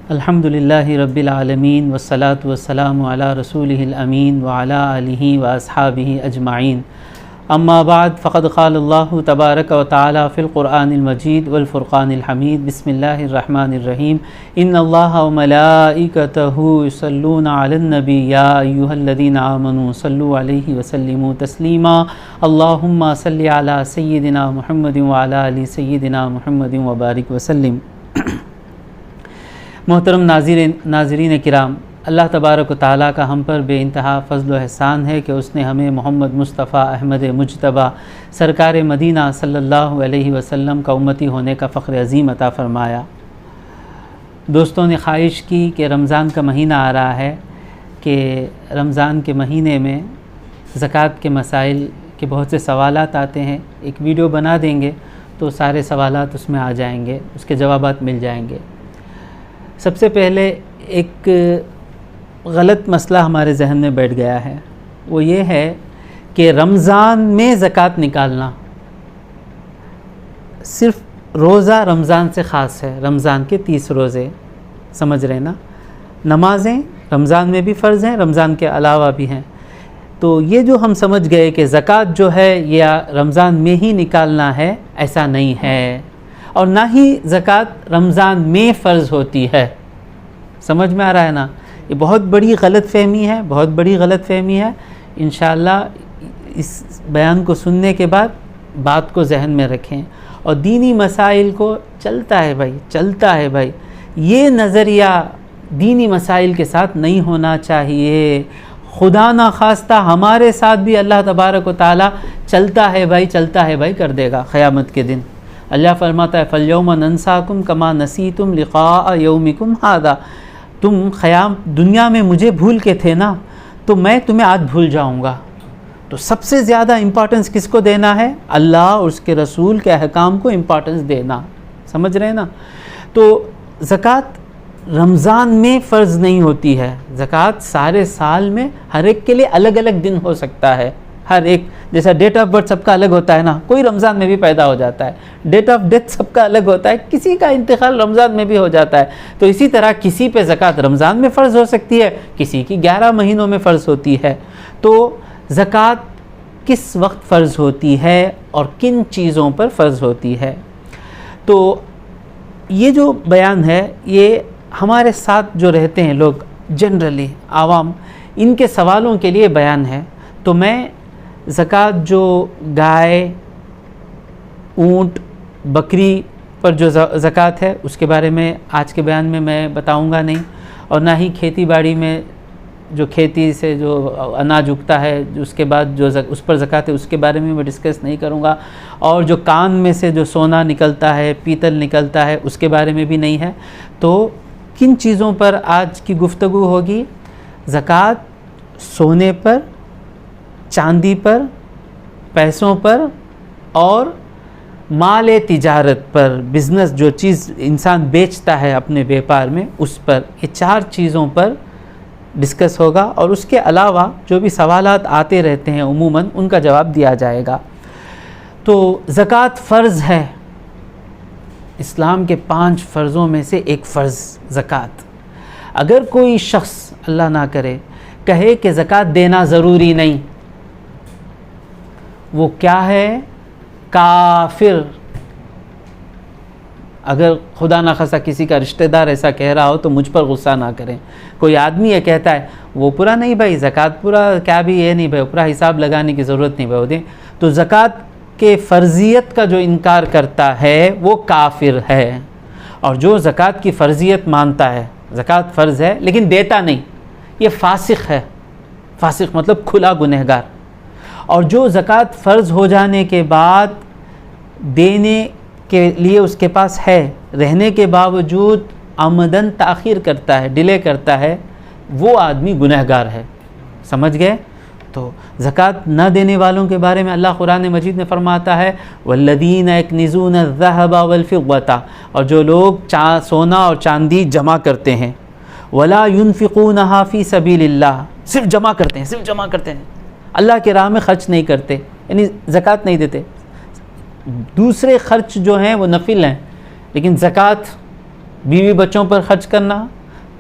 अल्हम्दुलिल्लाहि रब्बिल आलमीन वस्सलातु वस्सलामु अला रसूलिहिल अमीन व अला आलिहि व अस्हाबिहि अजमाइन। अम्मा बाद फ़क़द क़ालल्लाहु तबारक व तआला फ़िल क़ुरआनिल मजीद वल फ़ुरक़ानिल हमीद। बिस्मिल्लाहिर रहमानिर रहीम। इन्नल्लाहा व मलाइकतहु युसल्लूना अलन नबी या अय्युहल्लज़ीना आमनू सल्लु अलैहि व सल्लिमू तस्लीमा। अल्लाहुम्मा सल्लि अला सय्यिदिना मुहम्मदिन व अला आलि सय्यिदिना मुहम्मदिन व बारिक व सल्लिम। मोहतरम नाज़रीन किराम, अल्लाह तबारक व तआला का हम पर बेइंतहा फ़ज़्ल व एहसान है कि उसने हमें मोहम्मद मुस्तफ़ा अहमद मुज्तबा सरकार मदीना सल्लल्लाहु अलैहि वसल्लम का उम्मती होने का फ़ख्र अज़ीम अता फ़रमाया। दोस्तों ने ख्वाहिश की कि रमज़ान का महीना आ रहा है कि रमज़ान के महीने में ज़कात के मसाइल के बहुत से सवालात आते हैं, एक वीडियो बना देंगे तो सारे सवालात उसमें आ जाएंगे, उसके जवाबात मिल जाएंगे। सबसे पहले एक गलत मसला हमारे जहन में बैठ गया है, वो ये है कि रमज़ान में ज़कात निकालना सिर्फ़ रोज़ा रमज़ान से ख़ास है। रमज़ान के 30 रोज़े समझ रहे ना, नमाज़ें रमज़ान में भी फ़र्ज़ हैं, रमज़ान के अलावा भी हैं। तो ये जो हम समझ गए कि ज़कात जो है या रमज़ान में ही निकालना है, ऐसा नहीं है। और ना ही ज़कात रमज़ान में फ़र्ज़ होती है। समझ में आ रहा है ना? ये बहुत बड़ी गलतफ़हमी है, बहुत बड़ी गलतफ़हमी है। इंशाअल्लाह इस बयान को सुनने के बाद बात को जहन में रखें और दीनी मसाइल को चलता है भाई, ये नज़रिया दीनी मसाइल के साथ नहीं होना चाहिए। खुदा ना खास्ता हमारे साथ भी अल्लाह तबारक व तआला चलता है भाई कर देगा क़यामत के दिन। अल्लाह फरमाता है फ़ल्यौम नंसाकुम कमा नसीतुम लिक़ा यौमिकुम हादा। तुम दुनिया में मुझे भूल के थे ना, तो मैं तुम्हें आज भूल जाऊंगा। तो सबसे ज़्यादा इम्पॉर्टेंस किसको देना है? अल्लाह और उसके रसूल के अहकाम को इम्पॉर्टेंस देना। समझ रहे हैं ना? तो ज़कात रमज़ान में फ़र्ज़ नहीं होती है। ज़कात सारे साल में हर एक के लिए अलग अलग दिन हो सकता है। हर एक, जैसा डेट ऑफ बर्थ सबका अलग होता है ना, कोई रमज़ान में भी पैदा हो जाता है। डेट ऑफ डेथ सबका अलग होता है, किसी का इंतकाल रमज़ान में भी हो जाता है। तो इसी तरह किसी पे ज़कात रमज़ान में फ़र्ज़ हो सकती है, किसी की 11 महीनों में फ़र्ज़ होती है। तो ज़कात किस वक्त फ़र्ज़ होती है और किन चीज़ों पर फ़र्ज़ होती है? तो ये जो बयान है, ये हमारे साथ जो रहते हैं लोग, जनरली आवाम, इनके सवालों के लिए बयान है। तो मैं ज़कात जो गाय, ऊँट, बकरी पर जो ज़कात है उसके बारे में आज के बयान में मैं बताऊंगा नहीं, और ना ही खेती बाड़ी में जो खेती से जो अनाज उगता है उसके बाद जो उस पर ज़कात है उसके बारे में मैं डिस्कस नहीं करूंगा, और जो कान में से जो सोना निकलता है, पीतल निकलता है, उसके बारे में भी नहीं है। तो किन चीज़ों पर आज की गुफ्तगू होगी? ज़कात सोने पर, चांदी पर, पैसों पर और माल तिजारत पर, बिज़नेस जो चीज़ इंसान बेचता है अपने व्यापार में, उस पर, ये 4 चीज़ों पर डिस्कस होगा। और उसके अलावा जो भी सवालात आते रहते हैं उमूमन, उनका जवाब दिया जाएगा। तो ज़कात फ़र्ज़ है, इस्लाम के 5 फ़र्ज़ों में से एक फ़र्ज़ ज़कात। अगर कोई शख्स, अल्लाह ना करे, कहे कि ज़कात देना ज़रूरी नहीं, वो क्या है? काफिर। अगर खुदा ना खासा किसी का रिश्तेदार ऐसा कह रहा हो तो मुझ पर गुस्सा ना करें। कोई आदमी ये कहता है वो पूरा नहीं भाई, ज़कात पूरा क्या भी, ये नहीं भाई, पूरा हिसाब लगाने की ज़रूरत नहीं भाई, तो ज़कात के फ़र्ज़ियत का जो इनकार करता है वो काफिर है। और जो ज़कात की फ़र्ज़ियत मानता है, ज़कात फ़र्ज़ है लेकिन देता नहीं, ये फ़ासिक़ है। फ़ासिक़ मतलब खुला गुनहगार। और जो ज़कात फ़र्ज़ हो जाने के बाद देने के लिए उसके पास है, रहने के बावजूद आमदन ताख़ीर करता है, डिले करता है, वो आदमी गुनहगार है। समझ गए? तो ज़कात न देने वालों के बारे में अल्लाह कुरान मजीद में फ़रमाता है वल्लज़ीना यक्निज़ून अज़्ज़हब वल्फ़िद्दता, और जो लोग सोना और चांदी जमा करते हैं, वला युनफ़िक़ूनहा फ़ी सबीलिल्लाह, सिर्फ जमा करते हैं, अल्लाह के राह में ख़र्च नहीं करते, यानी ज़कात नहीं देते। दूसरे ख़र्च जो हैं वो नफिल हैं, लेकिन ज़कात बीवी बच्चों पर खर्च करना,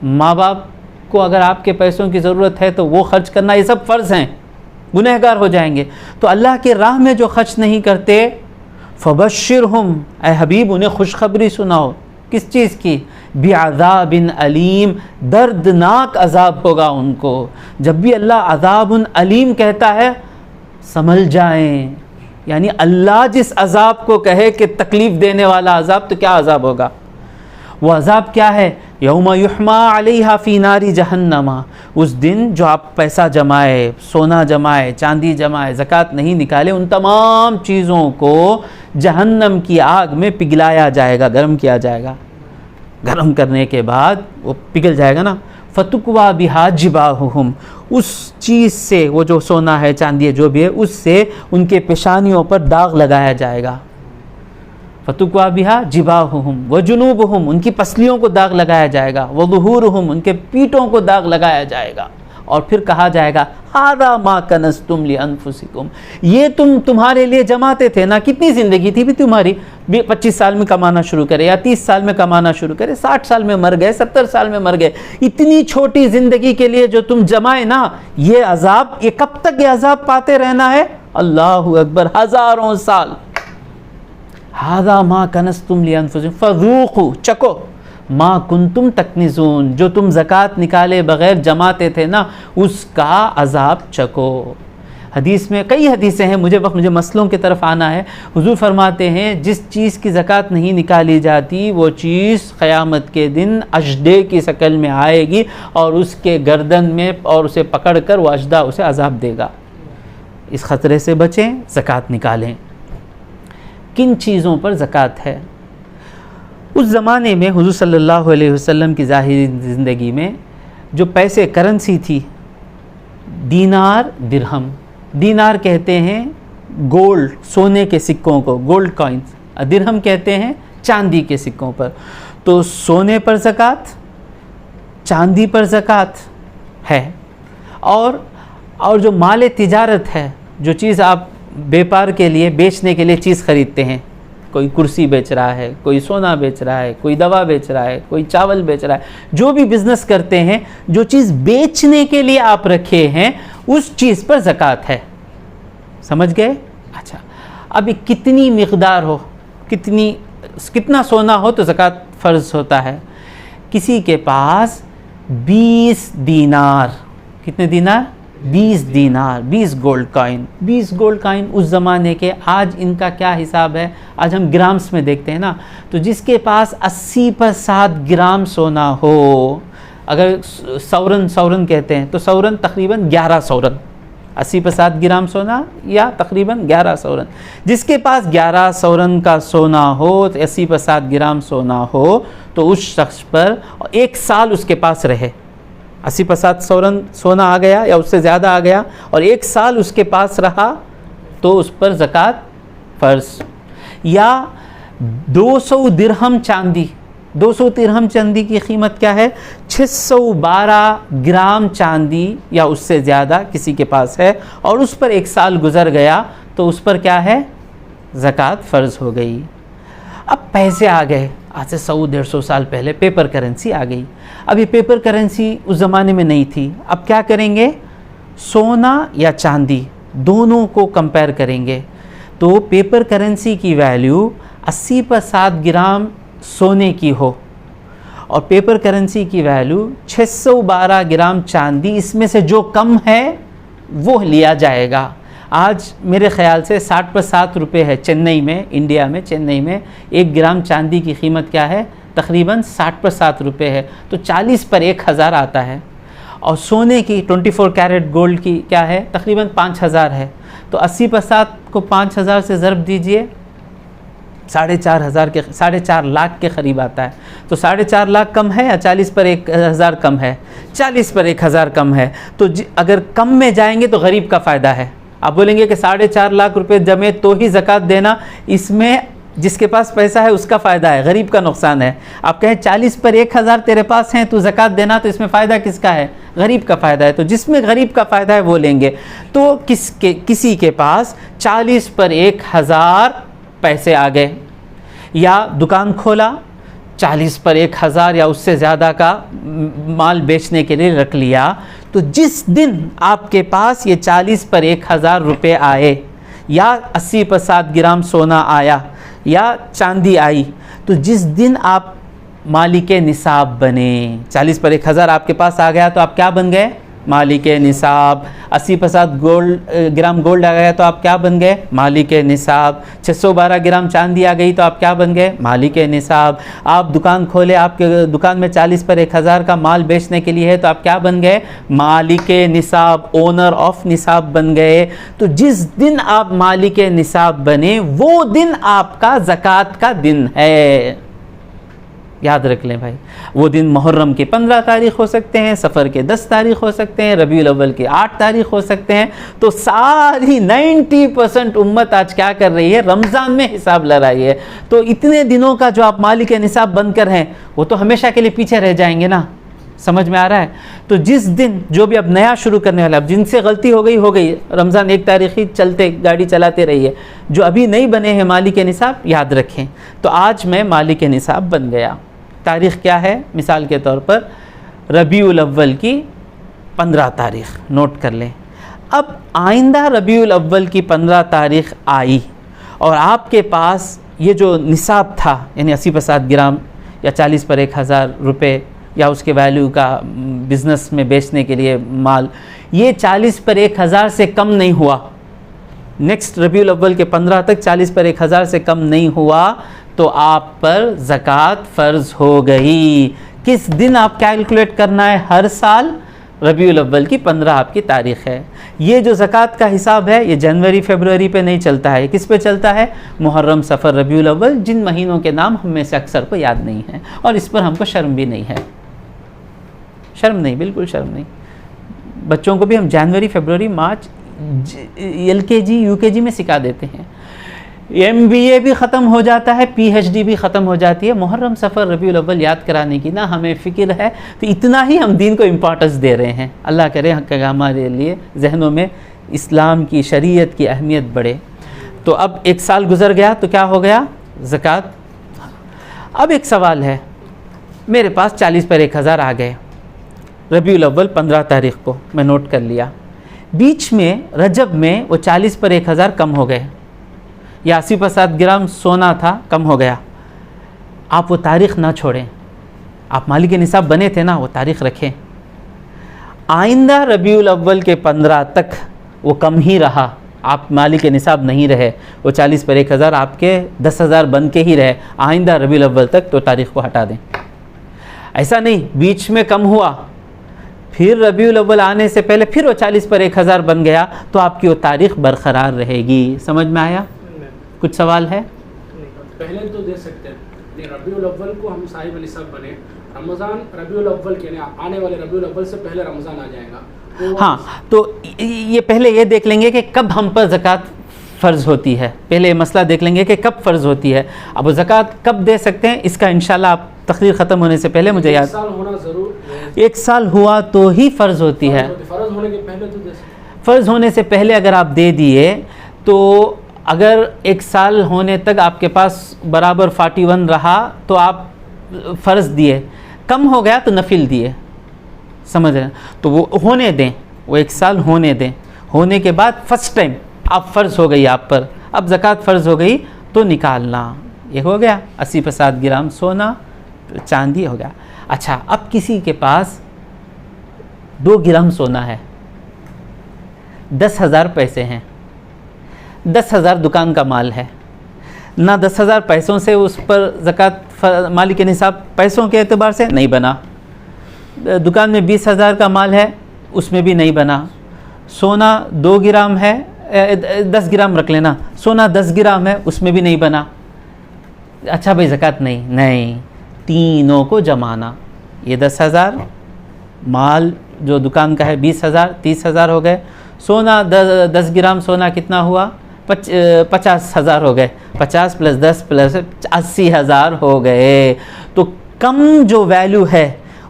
माँ बाप को अगर आपके पैसों की ज़रूरत है तो वो खर्च करना, ये सब फ़र्ज़ हैं, गुनहगार हो जाएंगे। तो अल्लाह के राह में जो खर्च नहीं करते, फ़बश्शिरहुम, ऐ हबीब उन्हें खुशखबरी सुनाओ, किस चीज़ की? बिअज़ाबिन अलीम, दर्दनाक अज़ाब होगा उनको। जब भी अल्लाह अज़ाबुन अलीम कहता है समझ जाएं, यानी अल्लाह जिस अज़ाब को कहे कि तकलीफ़ देने वाला अज़ाब, तो क्या अज़ाब होगा? वो अज़ाब क्या है? यौमा युहमा अलैहा फ़ी नारी जहन्नमा, उस दिन जो आप पैसा जमाए, सोना जमाए, चांदी जमाए, ज़कात नहीं निकाले, उन तमाम चीज़ों को जहन्नम की आग में पिघलाया जाएगा, गर्म किया जाएगा। गर्म करने के बाद वो पिघल जाएगा ना। फतुकवा बिहा जिबाहुहुम, उस चीज़ से, वो जो सोना है, चांदी है, जो भी है, उससे उनके पेशानियों पर दाग लगाया जाएगा। फतुकवा बिहा जिबाहुहुम व जुनूबहुम, उनकी पसलियों को दाग लगाया जाएगा। व ज़ुहूरुहुम, उनके पीठों को दाग लगाया जाएगा। और फिर कहा जाएगा हादा मा कनस्तुम लि अनफुसिकुम, ये तुम्हारे लिए जमाते थे ना। कितनी ज़िंदगी थी भी तुम्हारी? 25 साल में कमाना शुरू करे या 30 साल में कमाना शुरू करे, 60 साल में मर गए, 70 साल में मर गए। इतनी छोटी ज़िंदगी के लिए जो तुम जमाए ना, ये अज़ाब, ये कब तक ये अज़ाब पाते रहना है? अल्लाहु अकबर, हज़ारों साल। हादा मा कनस्तुम लि अनफुसिकुम फज़ूक़ू, चको, मा कुंतुम तकनिज़ून, जो तुम ज़कात निकाले बग़ैर जमाते थे ना, उसका अज़ाब चको। हदीस में कई हदीसें हैं, मुझे मसलों की तरफ आना है। हुज़ूर फरमाते हैं जिस चीज़ की ज़कात नहीं निकाली जाती वो चीज़ क़यामत के दिन अजदे की शक्ल में आएगी और उसके गर्दन में, और उसे पकड़ कर वो अजदा उसे अज़ाब देगा। इस ख़तरे से बचें, ज़कात निकालें। किन चीज़ों पर ज़कात है? उस ज़माने में हुज़ूर सल्लल्लाहु अलैहि वसल्लम की ज़ाहिरी ज़िंदगी में जो पैसे, करेंसी थी, दीनार, दिरहम। दीनार कहते हैं गोल्ड, सोने के सिक्कों को, गोल्ड कॉइन्स। दिरहम कहते हैं चांदी के सिक्कों पर। तो सोने पर ज़कात, चांदी पर ज़कात है। और जो माल तिजारत है, जो चीज़ आप व्यापार के लिए, बेचने के लिए चीज़ ख़रीदते हैं, कोई कुर्सी बेच रहा है, कोई सोना बेच रहा है, कोई दवा बेच रहा है, कोई चावल बेच रहा है, जो भी बिज़नेस करते हैं, जो चीज़ बेचने के लिए आप रखे हैं, उस चीज़ पर ज़कात है। समझ गए? अच्छा, अभी कितनी मिक़दार हो, कितना सोना हो तो ज़कात फ़र्ज़ होता है। किसी के पास 20 दीनार, कितने दीनार? 20 दीनार, 20 गोल्ड कॉइन। 20 गोल्ड कॉइन उस ज़माने के, आज इनका क्या हिसाब है? आज हम ग्राम्स में देखते हैं ना। तो जिसके पास 80% ग्राम सोना हो, अगर सौरन कहते हैं, तो सौरन तकरीबन 11 सौरन, 80% ग्राम सोना या तकरीबन 11 सौरन। जिसके पास 11 सौरन का सोना हो, 80% ग्राम सोना हो, तो उस शख्स पर 1 साल उसके पास रहे, 80% सौरन सोना आ गया या उससे ज़्यादा आ गया, और 1 साल उसके पास रहा, तो उस पर ज़कात फ़र्ज़। या 200 दिरहम चांदी, 200 दिरहम चांदी की कीमत क्या है? 612 ग्राम चांदी या उससे ज़्यादा किसी के पास है, और उस पर 1 साल गुज़र गया, तो उस पर क्या है? ज़कात फ़र्ज़ हो गई। अब पैसे आ गए, आज से 100-150 साल पहले पेपर करेंसी आ गई। अब ये पेपर करेंसी उस ज़माने में नहीं थी। अब क्या करेंगे? सोना या चांदी, दोनों को कंपेयर करेंगे। तो पेपर करेंसी की वैल्यू 80% ग्राम सोने की हो, और पेपर करेंसी की वैल्यू 612 ग्राम चांदी, इसमें से जो कम है वो लिया जाएगा। आज मेरे ख़्याल से 60 पर 7 रुपये है चेन्नई में, इंडिया में, चेन्नई में 1 ग्राम चांदी की कीमत क्या है? तकरीबन 60 पर 7 रुपये है, तो 40 पर 1000 आता है। और सोने की 24 कैरेट गोल्ड की क्या है? तकरीबन 5000 है। तो 80% को 5000 से ज़रब दीजिए, 4.5 लाख के करीब आता है। तो 4.5 लाख कम है या 40 पर 1000 कम है? 40 पर 1000 कम है। तो अगर कम में जाएंगे तो गरीब का फ़ायदा है। आप बोलेंगे कि 4.5 लाख रुपए जमे तो ही ज़कात देना, इसमें जिसके पास पैसा है उसका फ़ायदा है, गरीब का नुकसान है। आप कहें 40 पर 1000 तेरे पास हैं तो ज़कात देना, तो इसमें फ़ायदा किसका है? गरीब का फ़ायदा है। तो जिसमें गरीब का फ़ायदा है वो लेंगे। तो किसी के पास 40 पर 1000 पैसे आ गए, या दुकान खोला, 40 पर 1000 या उससे ज़्यादा का माल बेचने के लिए रख लिया, तो जिस दिन आपके पास ये 40 पर 1000 रुपये आए, या 80 पर 7 ग्राम सोना आया, या चांदी आई, तो जिस दिन आप मालिके निसाब बने, 40 पर 1000 आपके पास आ गया तो आप क्या बन गए? मालिके निसाब। 80 पर 7 ग्राम गोल्ड आ गया तो आप क्या बन गए? मालिके निसाब। 612 ग्राम चांदी आ गई तो आप क्या बन गए? मालिके निसाब। आप दुकान खोले, आपके दुकान में 40 पर 1000 का माल बेचने के लिए है तो आप क्या बन गए? मालिके निसाब, ओनर ऑफ निसाब बन गए। तो जिस दिन आप मालिके निसाब बने वो दिन आपका ज़कात का दिन है। याद रख लें भाई, वो दिन मुहर्रम की 15 तारीख हो सकते हैं, सफ़र के 10 तारीख हो सकते हैं, रबीउल अव्वल की 8 तारीख हो सकते हैं। तो सारी 90% उम्मत आज क्या कर रही है? रमज़ान में हिसाब लगा रही है। तो इतने दिनों का जो आप मालिक निसाब बनकर हैं वो तो हमेशा के लिए पीछे रह जाएंगे ना। समझ में आ रहा है? तो जिस दिन जो भी अब नया शुरू करने वाला, अब जिनसे गलती हो गई, रमज़ान 1 तारीख ही चलते गाड़ी चलाते रहिए। जो अभी नहीं बने हैं मालिक निसाब, याद रखें। तो आज मैं मालिक निसाब बन गया। तारीख़ क्या है? मिसाल के तौर पर रबीउल अव्वल की 15 तारीख़ नोट कर लें। अब आइंदा रबीउल अव्वल की 15 तारीख़ आई और आपके पास ये जो निसाब था, यानी 80 पर 7 ग्राम या 40 पर 1000 रुपये या उसके वैल्यू का बिज़नेस में बेचने के लिए माल, ये 40 पर 1000 से कम नहीं हुआ। नेक्स्ट रबीउल अव्वल के 15 तक 40 पर 1000 से कम नहीं हुआ तो आप पर ज़कात फ़र्ज़ हो गई। किस दिन आप कैलकुलेट करना है? हर साल रबीउल अव्वल की 15 आपकी तारीख़ है। ये जो ज़कात का हिसाब है ये जनवरी फरवरी पे नहीं चलता है। किस पे चलता है? मुहर्रम, सफ़र, रबीउल अव्वल, जिन महीनों के नाम हम में से अक्सर को याद नहीं है और इस पर हमको शर्म भी नहीं है। शर्म नहीं, बिल्कुल शर्म नहीं। बच्चों को भी हम जनवरी फरवरी मार्च LKG UKG में सिखा देते हैं। MBA भी ख़त्म हो जाता है, PhD भी ख़त्म हो जाती है। मुहर्रम, सफ़र, रबीउल अव्वल याद कराने की ना हमें फ़िक्र है, तो इतना ही हम दीन को इम्पोर्टेंस दे रहे हैं। अल्लाह करे हमारे लिए जहनों में इस्लाम की, शरीयत की अहमियत बढ़े। तो अब 1 साल गुज़र गया तो क्या हो गया? ज़कात। अब एक सवाल है, मेरे पास 40 पर 1000 आ गए, रबीउल अव्वल 15 तारीख़ को मैं नोट कर लिया। बीच में रजब में वो 40 पर 1000 कम हो गए, या 80 पर 7 ग्राम सोना था, कम हो गया। आप वो तारीख़ ना छोड़ें। आप मालिक निसाब बने थे ना, वो तारीख़ रखें। आइंदा रबीउल अव्वल के 15 तक वो कम ही रहा, आप मालिक निसाब नहीं रहे, वो 40 पर 1000 आपके 10,000 बन के ही रहे। आइंदा रबीउल अव्वल तक तो तारीख़ को हटा दें। ऐसा नहीं बीच में कम हुआ, फिर रबीउल अव्वल आने से पहले फिर वो 40 पर 1000 बन गया, तो आपकी वो तारीख़ बरकरार रहेगी। समझ में आया? कुछ सवाल है? पहले तो दे सकते हैं, रबीउल अव्वल को हम साहिब निसाब बने, रमज़ान रबीउल अव्वल के आने वाले रबीउल अव्वल से पहले रमज़ान आ जाएगा तो हाँ, तो ये पहले ये देख लेंगे कि कब हम पर ज़कात फ़र्ज़ होती है। पहले ये मसला देख लेंगे कि कब फ़र्ज़ होती है। अब वो ज़कात कब दे सकते हैं, इसका इंशाल्लाह आप तकरीर ख़त्म होने से पहले मुझे याद, 1 साल होना ज़रूर, 1 साल हुआ तो ही फ़र्ज़ होती है। फ़र्ज़ होने के पहले तो दे सकते। फ़र्ज़ होने से पहले अगर आप दे दिए तो अगर 1 साल होने तक आपके पास बराबर 41 रहा तो आप फ़र्ज़ दिए, कम हो गया तो नफिल दिए। समझ रहे हैं? तो वो होने दें, वो 1 साल होने दें। होने के बाद फ़र्स्ट टाइम आप फ़र्ज़ हो गई आप पर, अब ज़कात फ़र्ज़ हो गई तो निकालना। ये हो गया 80 पर 7 ग्राम सोना, चांदी हो गया। अच्छा, अब किसी के पास 2 ग्राम सोना है, 10,000 पैसे हैं, 10,000 दुकान का माल है ना, 10,000 पैसों से उस पर ज़कात मालिक निसाब पैसों के एतबार से नहीं बना। दुकान में 20,000 का माल है, उसमें भी नहीं बना। सोना 2 ग्राम है, 10 ग्राम रख लेना, सोना 10 ग्राम है, उसमें भी नहीं बना। अच्छा भाई ज़कात नहीं, तीनों को जमाना। ये 10,000 माल जो दुकान का है 20,000, 30,000 हो गए। सोना 10 ग्राम सोना कितना हुआ? 50,000 हो गए। 50 + 10 + 80,000 हो गए। तो कम जो वैल्यू है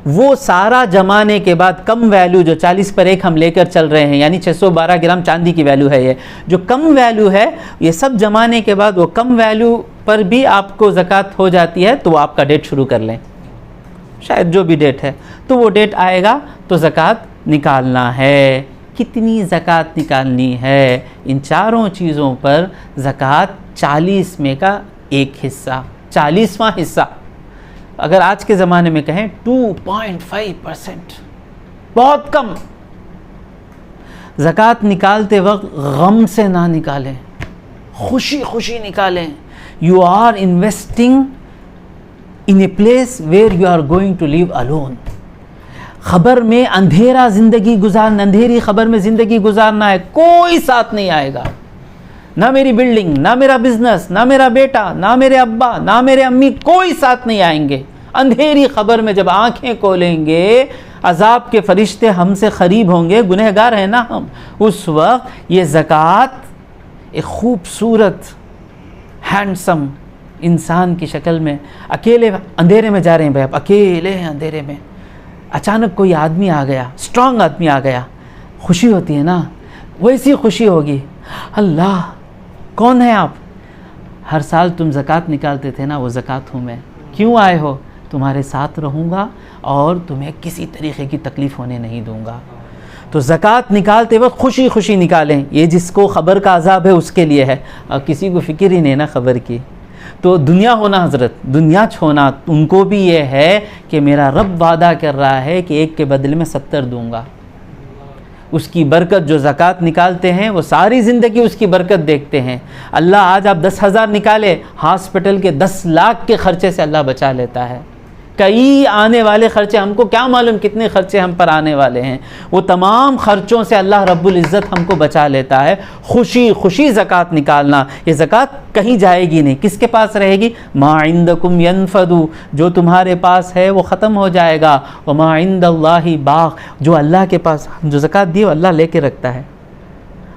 वो सारा जमाने के बाद कम वैल्यू जो 40 पर 1 हम लेकर चल रहे हैं, यानी 612 ग्राम चांदी की वैल्यू है, ये जो कम वैल्यू है, ये सब जमाने के बाद वो कम वैल्यू पर भी आपको ज़कात हो जाती है, तो वो आपका डेट शुरू कर लें, शायद जो भी डेट है, तो वो डेट आएगा तो ज़कात निकालना है। कितनी ज़कात निकालनी है? इन चारों चीज़ों पर ज़कात 40 में का एक हिस्सा, 40वां हिस्सा, अगर आज के ज़माने में कहें 2.5%, बहुत कम। ज़कात निकालते वक्त गम से ना निकालें, खुशी खुशी निकालें। You are investing in a place where you are going to live alone. खबर में अंधेरा ज़िंदगी गुजारना, अंधेरी खबर में ज़िंदगी गुजारना है, कोई साथ नहीं आएगा, ना मेरी बिल्डिंग, ना मेरा बिजनेस, ना मेरा बेटा, ना मेरे अब्बा, ना मेरे अम्मी, कोई साथ नहीं आएंगे। अंधेरी खबर में जब आंखें खोलेंगे, अजाब के फरिश्ते हमसे करीब होंगे, गुनहगार हैं ना हम, उस वक्त ये ज़कात एक खूबसूरत हैंडसम इंसान की शक्ल में, अकेले अंधेरे में जा रहे हैं भाई, आप अकेले हैं अंधेरे में, अचानक कोई आदमी आ गया, स्ट्रांग आदमी आ गया, खुशी होती है ना, वैसी खुशी होगी। अल्लाह, कौन है आप? हर साल तुम ज़कात निकालते थे ना, वो ज़कात हूँ मैं। क्यों आए हो? तुम्हारे साथ रहूँगा और तुम्हें किसी तरीक़े की तकलीफ़ होने नहीं दूँगा। तो ज़कात निकालते वक्त खुशी खुशी निकालें। ये जिसको ख़बर का अज़ाब है उसके लिए है, और किसी को फ़िक्र ही नहीं ना ख़बर की। तो दुनिया होना हज़रत, दुनिया छोना, उनको भी ये है कि मेरा रब वादा कर रहा है कि एक के बदले में 70 दूँगा। उसकी बरकत, जो ज़कात निकालते हैं वो सारी ज़िंदगी उसकी बरकत देखते हैं। अल्लाह, आज आप 10,000 निकाले, हॉस्पिटल के 10 लाख के ख़र्चे से अल्लाह बचा लेता है। कई आने वाले ख़र्चे, हमको क्या मालूम कितने ख़र्चे हम पर आने वाले हैं, वो तमाम ख़र्चों से अल्लाह रब्बुल इज़्ज़त हमको बचा लेता है। खुशी खुशी ज़कात निकालना। ये ज़कात कहीं जाएगी नहीं, किसके पास रहेगी? मा इंदकुम यनफदु, जो तुम्हारे पास है वो ख़त्म हो जाएगा। व मा इंदल्लाहि बाक़, जो अल्लाह के पास, जो ज़कात दी वो अल्लाह लेके रखता है।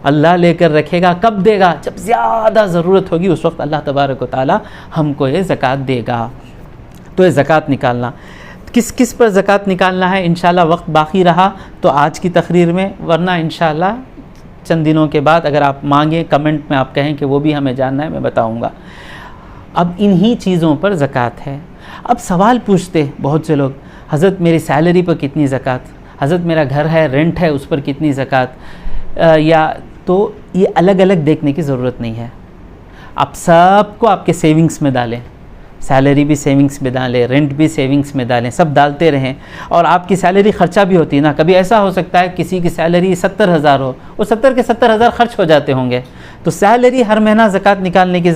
अल्लाह लेकर रखेगा, कब देगा? जब ज़्यादा ज़रूरत होगी, उस वक्त अल्लाह तबारक व तआला हमको ये ज़कात देगा। तो ये ज़कात निकालना, किस किस पर ज़कात निकालना है, इंशाल्लाह वक्त बाकी रहा तो आज की तकरीर में, वरना इंशाल्लाह चंद दिनों के बाद अगर आप मांगें, कमेंट में आप कहें कि वो भी हमें जानना है, मैं बताऊंगा। अब इन्हीं चीज़ों पर ज़कात है। अब सवाल पूछते बहुत से लोग, हज़रत मेरी सैलरी पर कितनी ज़कात, हज़रत मेरा घर है, रेंट है, उस पर कितनी ज़कात, या तो ये अलग अलग देखने की ज़रूरत नहीं है। आप सबको आपके सेविंग्स में डालें, सैलरी भी सेविंग्स में डालें, रेंट भी सेविंग्स में डालें, सब डालते रहें। और आपकी सैलरी ख़र्चा भी होती है ना, कभी ऐसा हो सकता है किसी की सैलरी 70,000 हो, वो 70 के 70,000 खर्च हो जाते होंगे। तो सैलरी हर महीना ज़कात निकालने की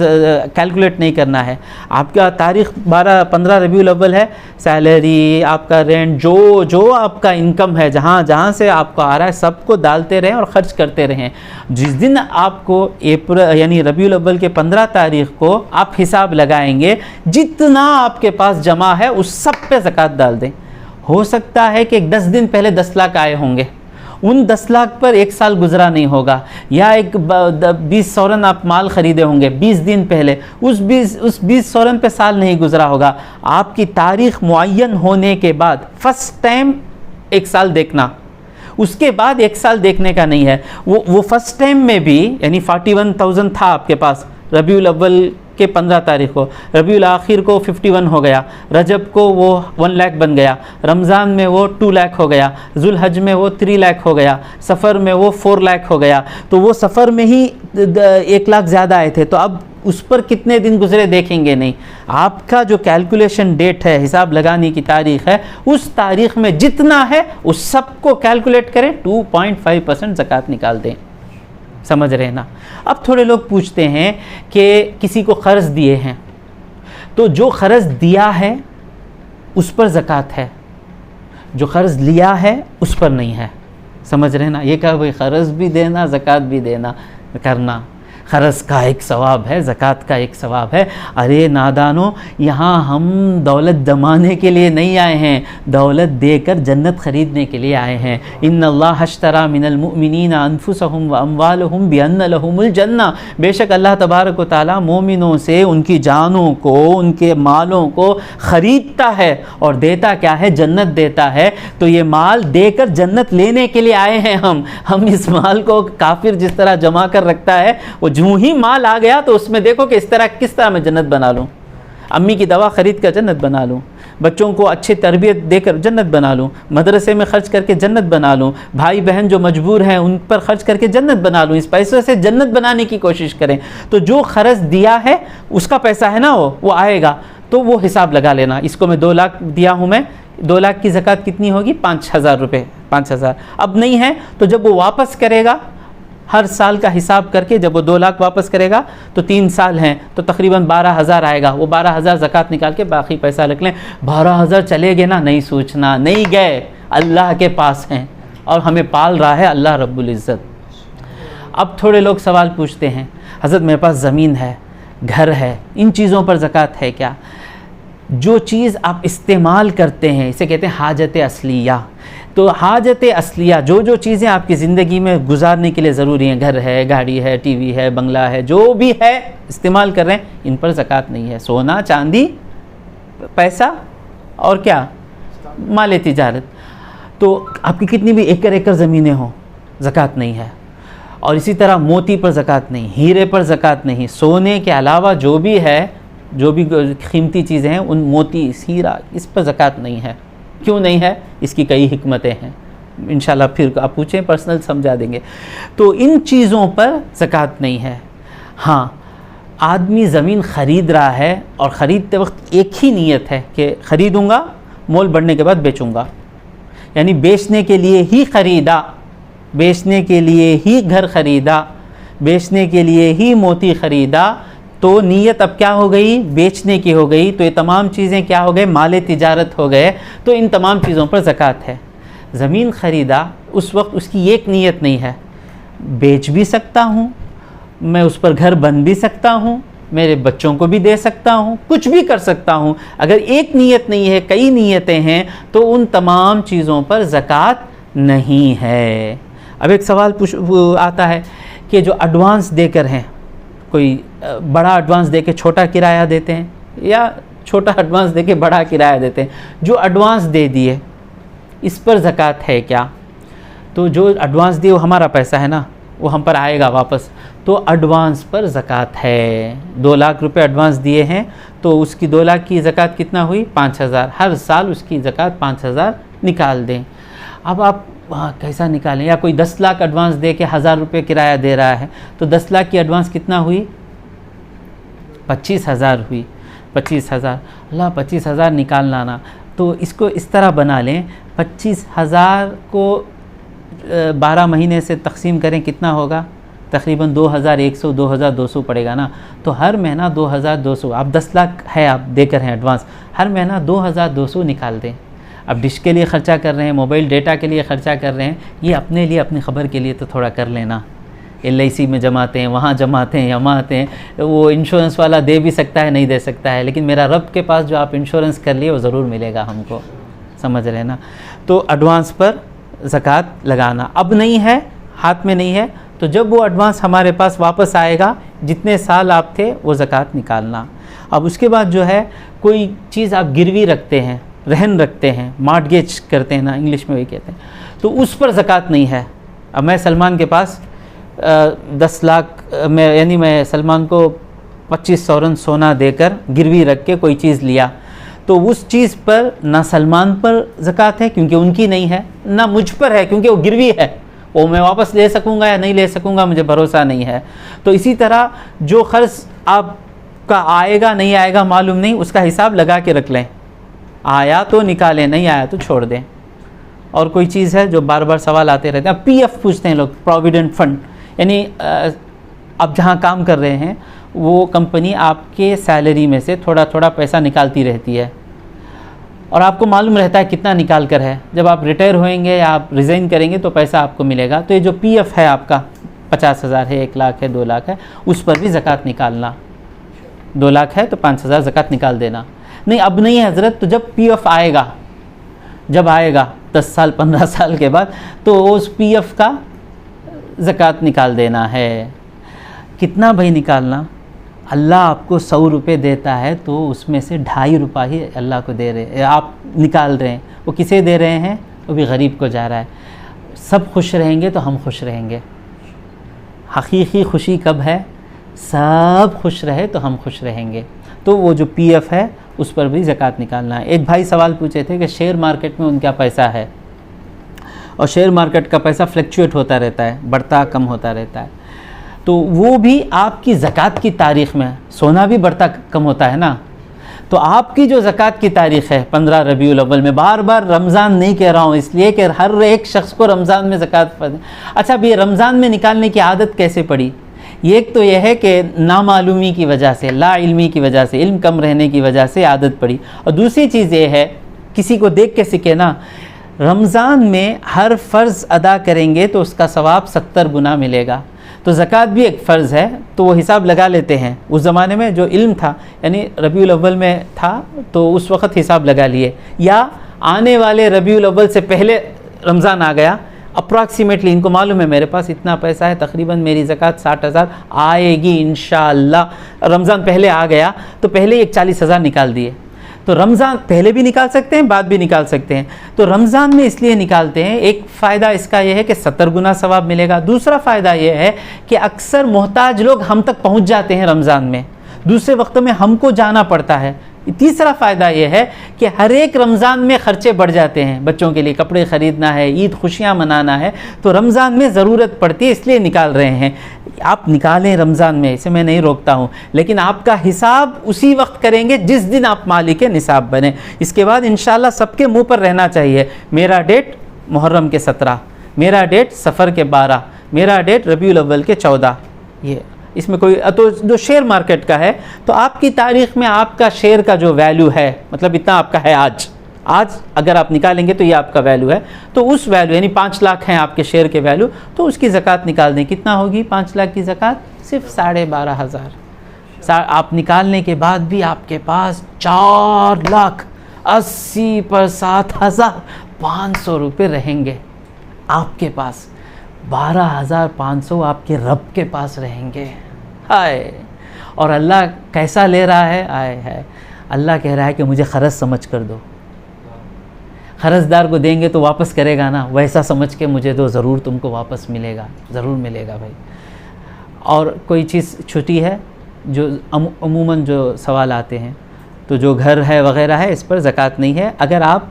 कैलकुलेट नहीं करना है। आपका तारीख़ 12-15 रबीउल अव्वल है, सैलरी, आपका रेंट, जो जो आपका इनकम है, जहाँ जहाँ से आपको आ रहा है, सबको डालते रहें और ख़र्च करते रहें। जिस दिन आपको अप्रैल यानी रबीउल अव्वल के 15 तारीख़ को आप हिसाब लगाएंगे, जितना आपके पास जमा है उस सब पे ज़कात डाल दें। हो सकता है कि 10 दिन पहले 10 लाख आए होंगे, उन 10 लाख पर 1 साल गुजरा नहीं होगा, या एक 20 सौरन आप माल ख़रीदे होंगे 20 दिन पहले, उस 20 सौरन पे साल नहीं गुजरा होगा। आपकी तारीख़ मुअय्यन होने के बाद फ़र्स्ट टाइम 1 साल देखना, उसके बाद 1 साल देखने का नहीं है। वो फ़र्स्ट टाइम में भी, यानी 41,000 था आपके पास रबीउल अव्वल के 15 तारीख़ को, रबीउल आखिर को 51 हो गया, रजब को वो 1 लाख बन गया, रमज़ान में वो 2 लाख हो गया, जुल्हज में वो 3 लाख हो गया, सफ़र में वो 4 लाख हो गया। तो वो सफ़र में ही 1 लाख ज़्यादा आए थे, तो अब उस पर कितने दिन गुजरे देखेंगे नहीं। आपका जो कैलकुलेशन डेट है, हिसाब लगाने की तारीख़ है, उस तारीख़ में जितना है उस सब को कैलकुलेट करें, 2.5% ज़कात निकाल दें। समझ रहे ना? अब थोड़े लोग पूछते हैं कि किसी को क़र्ज़ दिए हैं, तो जो क़र्ज़ दिया है उस पर ज़कात है, जो क़र्ज़ लिया है उस पर नहीं है। समझ रहे ना? ये कहा भाई क़र्ज़ भी देना, ज़कात भी देना करना। ख़र्ज़ का एक सवाब है, ज़कात का एक सवाब है। अरे नादानो, यहाँ हम दौलत जमाने के लिए नहीं आए हैं, दौलत देकर जन्नत ख़रीदने के लिए आए हैं। इन्नल्लाह अश्तरा मिनल मुमिनीना अनफुसहुम व अम्वालहुम बिअन्न लहुमुल जन्ना, बेशक अल्लाह तबारक व तआला मोमिनों से उनकी जानों को, उनके मालों को ख़रीदता है और देता क्या है? जन्नत देता है। तो ये माल देकर जन्नत लेने के लिए आए हैं हम इस माल को काफिर जिस तरह जमा कर रखता है, वो जो ही माल आ गया तो उसमें देखो कि इस तरह किस तरह मैं जन्नत बना लूँ, अम्मी की दवा ख़रीद कर जन्नत बना लूँ, बच्चों को अच्छी तरबियत देकर जन्नत बना लूँ, मदरसे में ख़र्च करके जन्नत बना लूँ, भाई बहन जो मजबूर हैं उन पर ख़र्च करके जन्नत बना लूँ, इस पैसे से जन्नत बनाने की कोशिश करें। तो जो ख़र्च दिया है उसका पैसा है ना, वो आएगा तो वो हिसाब लगा लेना। इसको मैं 2 लाख दिया हूँ, मैं 2 लाख की ज़कात कितनी होगी? 5,000 रुपये, 5,000। अब नहीं है तो जब वो वापस करेगा, हर साल का हिसाब करके जब वो 2 लाख वापस करेगा तो 3 साल हैं तो तकरीबन 12,000 आएगा। वो 12,000 ज़कात निकाल के बाकी पैसा रख लें। 12,000 चले गए ना, नहीं सोचना, नहीं गए, अल्लाह के पास हैं और हमें पाल रहा है अल्लाह रब्बुल इज़्ज़त। अब थोड़े लोग सवाल पूछते हैं, हज़रत मेरे पास ज़मीन है, घर है, इन चीज़ों पर ज़कात है क्या? जो चीज़ आप इस्तेमाल करते हैं इसे कहते हैं हाजत असलिया। तो हाजत असलिया, जो चीज़ें आपकी ज़िंदगी में गुजारने के लिए ज़रूरी हैं, घर है, गाड़ी है, टीवी है, बंगला है, जो भी है इस्तेमाल कर रहे हैं, इन पर ज़कात नहीं है। सोना, चांदी, पैसा और क्या? माल तिजारत। तो आपकी कितनी भी एकड़ ज़मीनें हों, ज़कात नहीं है। और इसी तरह मोती पर ज़कात नहीं, हीरे पर ज़कात नहीं, सोने के अलावा जो भी है, जो भी कीमती चीज़ें हैं, उन मोती, हीरा, इस पर ज़कात नहीं है। क्यों नहीं है? इसकी कई हिकमतें हैं, इंशाल्लाह फिर आप पूछें, पर्सनल समझा देंगे। तो इन चीज़ों पर ज़कात नहीं है। हाँ, आदमी ज़मीन ख़रीद रहा है और ख़रीदते वक्त एक ही नीयत है कि ख़रीदूँगा, मोल बढ़ने के बाद बेचूँगा, यानी बेचने के लिए ही ख़रीदा, बेचने के लिए ही घर ख़रीदा, बेचने के लिए ही मोती ख़रीदा, तो नीयत अब क्या हो गई? बेचने की हो गई। तो ये तमाम चीज़ें क्या हो गए? माले तिजारत हो गए। तो इन तमाम चीज़ों पर ज़कात है। ज़मीन ख़रीदा, उस वक्त उसकी एक नीयत नहीं है, बेच भी सकता हूँ मैं, उस पर घर बन भी सकता हूँ, मेरे बच्चों को भी दे सकता हूँ, कुछ भी कर सकता हूँ। अगर एक नीयत नहीं है, कई नीयतें हैं, तो उन तमाम चीज़ों पर ज़कात नहीं है। अब एक सवाल आता है कि जो एडवांस देकर हैं, कोई बड़ा एडवांस दे के छोटा किराया देते हैं या छोटा एडवांस दे के बड़ा किराया देते हैं, जो एडवांस दे दिए इस पर ज़कात है क्या? तो जो एडवांस दिए वो हमारा पैसा है ना, वो हम पर आएगा वापस, तो एडवांस पर ज़कात है। 2 लाख रुपए एडवांस दिए हैं तो उसकी 2 लाख की ज़कात कितना हुई? 5,000। हर साल उसकी ज़कात 5,000 निकाल दें। अब आप कैसा निकालें? या कोई 10 लाख एडवांस दे के 1,000 रुपये किराया दे रहा है, तो 10 लाख की एडवांस कितना हुई? 25,000 हुई। 25,000, अल्लाह 25,000 निकालना ना, तो इसको इस तरह बना लें, 25,000 को 12 महीने से तकसीम करें, कितना होगा? तकरीबन 2,100 2,200 पड़ेगा ना। तो हर महीना 2,200, आप 10 लाख है आप देकर हैं एडवांस, हर महीना 2,200 निकाल दें। अब डिश के लिए ख़र्चा कर रहे हैं, मोबाइल डेटा के लिए ख़र्चा कर रहे हैं, ये अपने लिए, अपनी ख़बर के लिए तो थोड़ा कर लेना। LIC में जमाते हैं, वहाँ जमाते हैं, यहाँ आते हैं, वो इंश्योरेंस वाला दे भी सकता है, नहीं दे सकता है, लेकिन मेरा रब के पास जो आप इंश्योरेंस कर लिए वो ज़रूर मिलेगा हमको, समझ रहे ना। तो एडवांस पर ज़कात लगाना। अब नहीं है, हाथ में नहीं है, तो जब वो एडवांस हमारे पास वापस आएगा, जितने साल आप थे वो ज़कात निकालना। अब उसके बाद जो है, कोई चीज़ आप गिरवी रखते हैं, रहन रखते हैं, मॉर्टगेज करते हैं ना, इंग्लिश में वही कहते हैं, तो उस पर ज़कात नहीं है। अब मैं सलमान के पास 10 लाख में, यानी मैं सलमान को 25 सौरन सोना देकर गिरवी रख के कोई चीज़ लिया, तो उस चीज़ पर ना सलमान पर ज़कात है क्योंकि उनकी नहीं है, ना मुझ पर है क्योंकि वो गिरवी है, वो मैं वापस ले सकूँगा या नहीं ले सकूँगा मुझे भरोसा नहीं है। तो इसी तरह जो ख़र्च आपका आएगा नहीं आएगा मालूम नहीं, उसका हिसाब लगा के रख लें, आया तो निकालें, नहीं आया तो छोड़ दें। और कोई चीज़ है जो बार बार सवाल आते रहते हैं, अब PF पूछते हैं लोग, प्रोविडेंट फंड, यानी आप जहाँ काम कर रहे हैं वो कंपनी आपके सैलरी में से थोड़ा थोड़ा पैसा निकालती रहती है और आपको मालूम रहता है कितना निकाल कर है। जब आप रिटायर होएंगे या आप रिज़ाइन करेंगे तो पैसा आपको मिलेगा। तो ये जो PF है आपका, 50,000 है, 1 लाख है, 2 लाख है, उस पर भी ज़कात निकालना। 2 लाख है तो 5,000 ज़कात निकाल देना। नहीं अब नहीं है हज़रत, तो जब PF आएगा, जब आएगा 10 साल 15 साल के बाद, तो उस PF का ज़कात निकाल देना है। कितना भाई निकालना? अल्लाह आपको 100 रुपये देता है तो उसमें से 2.5 रुपये ही अल्लाह को दे रहे हैं, आप निकाल रहे हैं। वो किसे दे रहे हैं? वो भी गरीब को जा रहा है। सब खुश रहेंगे तो हम खुश रहेंगे। हकीकी खुशी कब है? सब खुश रहे तो हम खुश रहेंगे। तो वो जो PF है उस पर भी ज़कात निकालना है। एक भाई सवाल पूछे थे कि शेयर मार्केट में उनका पैसा है और शेयर मार्केट का पैसा फ्लक्चुएट होता रहता है, बढ़ता कम होता रहता है, तो वो भी आपकी ज़कात की तारीख़ में, सोना भी बढ़ता कम होता है ना, तो आपकी जो ज़कात की तारीख़ है 15 रबीउल अव्वल में, बार बार रमज़ान नहीं कह रहा हूँ इसलिए कि हर एक शख्स को रमज़ान में ज़कात पड़े। अच्छा अब ये रमज़ान में निकालने की आदत कैसे पड़ी? ये एक तो यह है कि नामालूमी की वजह से, ला इल्मी की वजह से, इल्म कम रहने की वजह से आदत पड़ी। और दूसरी चीज़ ये है, किसी को देख के सीखे ना, रमज़ान में हर फ़र्ज़ अदा करेंगे तो उसका सवाब 70 गुना मिलेगा। तो ज़कात भी एक फ़र्ज़ है, तो वो हिसाब लगा लेते हैं। उस ज़माने में जो इल्म था, यानी रबीउल अव्वल में था, तो उस वक़्त हिसाब लगा लिए, या आने वाले रबीउल अव्वल से पहले रमज़ान आ गया, अप्रॉक्सीमेटली इनको मालूम है मेरे पास इतना पैसा है, तकरीबन मेरी ज़कात 60,000 आएगी इंशाअल्लाह। रमज़ान पहले आ गया तो पहले ही 40,000 निकाल दिए। तो रमज़ान पहले भी निकाल सकते हैं, बाद भी निकाल सकते हैं। तो रमज़ान में इसलिए निकालते हैं, एक फ़ायदा इसका यह है कि 70 गुना सवाब मिलेगा। दूसरा फ़ायदा यह है कि अक्सर मोहताज लोग हम तक पहुंच जाते हैं रमज़ान में, दूसरे वक्त में हमको जाना पड़ता है। तीसरा फ़ायदा यह है कि हर एक रमज़ान में ख़र्चे बढ़ जाते हैं, बच्चों के लिए कपड़े ख़रीदना है, ईद खुशियाँ मनाना है, तो रमज़ान में ज़रूरत पड़ती है, इसलिए निकाल रहे हैं। आप निकालें रमज़ान में, इसे मैं नहीं रोकता हूँ, लेकिन आपका हिसाब उसी वक्त करेंगे जिस दिन आप मालिक निसाब बने। इसके बाद इंशाअल्लाह सबके मुँह पर रहना चाहिए, मेरा डेट मुहर्रम के 17, मेरा डेट सफ़र के 12, मेरा डेट रबीउल अव्वल के 14। ये इसमें कोई तो जो शेयर मार्केट का है, तो आपकी तारीख़ में आपका शेयर का जो वैल्यू है, मतलब इतना आपका है आज अगर आप निकालेंगे तो ये आपका वैल्यू है, तो उस वैल्यू यानी 5 लाख हैं आपके शेयर के वैल्यू, तो उसकी ज़कात निकाल दें। कितना होगी 5 लाख की ज़कात? सिर्फ 12,500। आप निकालने के बाद भी आपके पास 4,80,000 पर 7,500 रुपये रहेंगे आपके पास। 12,500 आपके रब के पास रहेंगे। हाय, और अल्लाह कैसा ले रहा है? आए है, अल्लाह कह रहा है कि मुझे ख़र्ज़ समझ कर दो। ख़र्ज़दार को देंगे तो वापस करेगा ना, वैसा समझ के मुझे दो, ज़रूर तुमको वापस मिलेगा, ज़रूर मिलेगा भाई। और कोई चीज़ छुट्टी है जो अमूमन जो सवाल आते हैं, तो जो घर है वग़ैरह है, इस पर ज़कात नहीं है। अगर आप